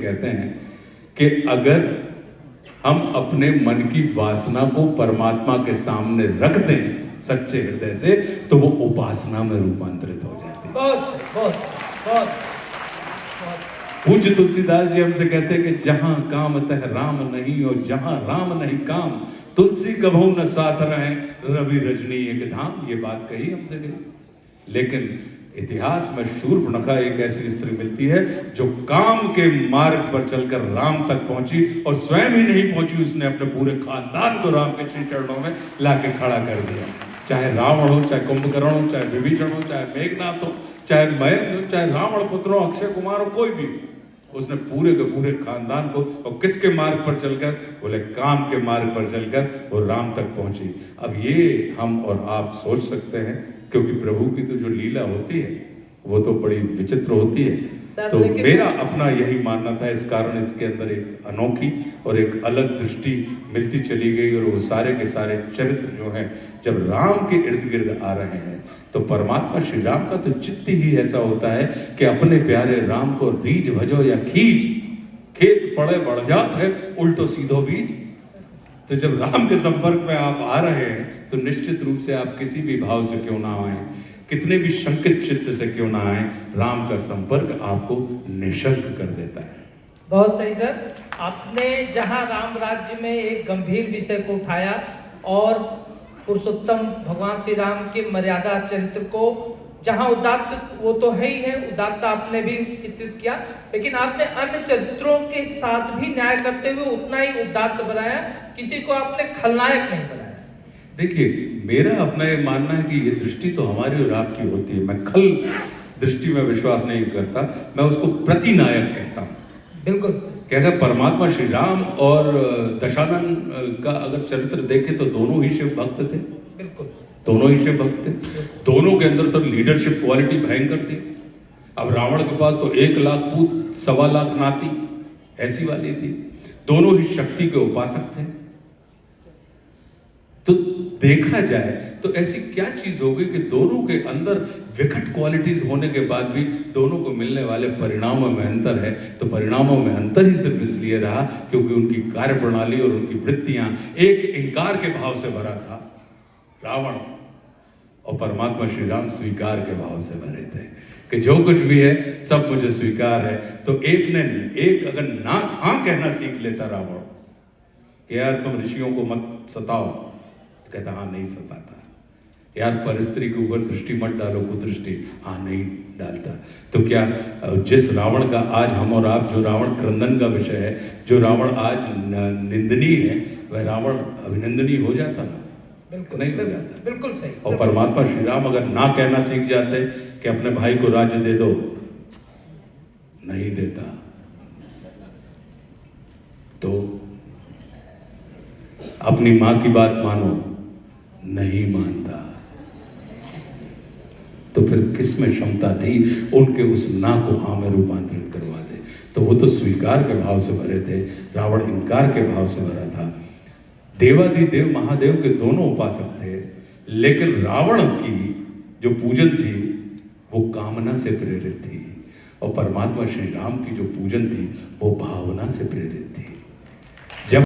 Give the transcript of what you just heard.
कहते हैं कि अगर हम अपने मन की वासना को परमात्मा के सामने रख दें सच्चे हृदय से, तो वो उपासना में रूपांतरित हो जाती है। बहुत पूज्य तुलसीदास जी हमसे कहते हैं कि जहां काम तह राम नहीं और जहां राम नहीं काम, तुलसी कभू न साथ रहे, रवि रजनी एक धाम। ये बात कही हमसे गई। लेकिन इतिहास में शूर्पणखा एक ऐसी स्त्री मिलती है जो काम के मार्ग पर चलकर राम तक पहुंची, और स्वयं ही नहीं पहुंची, उसने अपने पूरे खानदान को राम के श्री चरणों में लाके खड़ा कर दिया। चाहे रावण हो, चाहे कुंभकर्ण हो, चाहे विभीषण हो, चाहे मेघनाथ हो, चाहे महेंद्र हो, चाहे रावण पुत्र हो, अक्षय कुमार हो, कोई भी, उसने पूरे के पूरे खानदान को, और किसके मार्ग पर चलकर? बोले काम के मार्ग पर चलकर वो राम तक पहुंची। अब ये हम और आप सोच सकते हैं, क्योंकि प्रभु की तो जो लीला होती है वो तो बड़ी विचित्र होती है। तो मेरा अपना यही मानना था, इस कारण इसके अंदर एक अनोखी और एक अलग दृष्टि मिलती चली गई। और वो सारे के सारे चरित्र जो हैं, जब राम के इर्द गिर्द आ रहे हैं, तो परमात्मा श्री राम का तो चित्त ही ऐसा होता है कि अपने प्यारे राम को रीझ भजो या खींच, खेत पड़े बढ़ जात है, उल्टो सीधो बीज। तो जब राम के संपर्क में आप आ रहे हैं, तो निश्चित रूप से आप किसी भी भाव से क्यों ना आए, कितने भी शंकित चित्त से क्यों ना आए, राम का संपर्क आपको निशंक कर देता है। बहुत सही सर। आपने जहां राम राज्य में एक गंभीर विषय को उठाया और पुरुषोत्तम भगवान श्री राम के मर्यादा चरित्र को, जहां उदात्त वो तो है ही है, उदात्त आपने भी चित्रित किया, लेकिन आपने अन्य चरित्रों के साथ भी न्याय करते हुए उतना ही उदात्त बनाया, किसी को आपने खलनायक नहीं बनाया। देखिए, मेरा अपना ये मानना है कि ये दृष्टि तो हमारी और आपकी होती है। मैं खल दृष्टि में विश्वास नहीं करता, मैं उसको प्रतिनायक कहता हूँ। बिल्कुल कि अगर परमात्मा श्री राम और दशानन का अगर चरित्र देखें तो दोनों ही शिव भक्त थे। बिल्कुल, दोनों ही शिव भक्त थे। दोनों के अंदर सब लीडरशिप क्वालिटी भयंकर थी। अब रावण के पास तो 1 लाख पूत, 1.25 लाख नाती, ऐसी वाली थी। दोनों ही शक्ति के उपासक थे। तो देखा जाए तो ऐसी क्या चीज होगी कि दोनों के अंदर विकट क्वालिटीज होने के बाद भी दोनों को मिलने वाले परिणामों में अंतर है। तो परिणामों में अंतर ही सिर्फ इसलिए रहा क्योंकि उनकी कार्य प्रणाली और उनकी वृत्तियां एक इंकार के भाव से भरा था रावण, और परमात्मा श्री राम स्वीकार के भाव से भरे थे कि जो कुछ भी है सब मुझे स्वीकार है। तो एक अगर ना हाँ कहना सीख लेता रावण कि यार तुम ऋषियों को मत सताओ, कहता हाँ नहीं सताता। यार परिस्त्री के ऊपर दृष्टि मत डालो, कुदृष्टि, हाँ नहीं डालता। तो क्या जिस रावण का आज हम और आप, जो रावण क्रंदन का विषय है, जो रावण आज निंदनीय है, वह रावण अभिनंदनीय हो जाता ना? बिल्कुल नहीं हो जाता। बिल्कुल सही। और परमात्मा श्री राम अगर ना कहना सीख जाते कि अपने भाई को राज्य दे दो, नहीं देता, तो अपनी मां की बात मानो, नहीं मानता, तो फिर किस में क्षमता थी उनके उस ना को हाँ में रूपांतरित करवा दे? तो वो तो स्वीकार के भाव से भरे थे, रावण इनकार के भाव से भरा था। देवादिदेव महादेव के दोनों उपासक थे, लेकिन रावण की जो पूजन थी वो कामना से प्रेरित थी, और परमात्मा श्री राम की जो पूजन थी वो भावना से प्रेरित थी।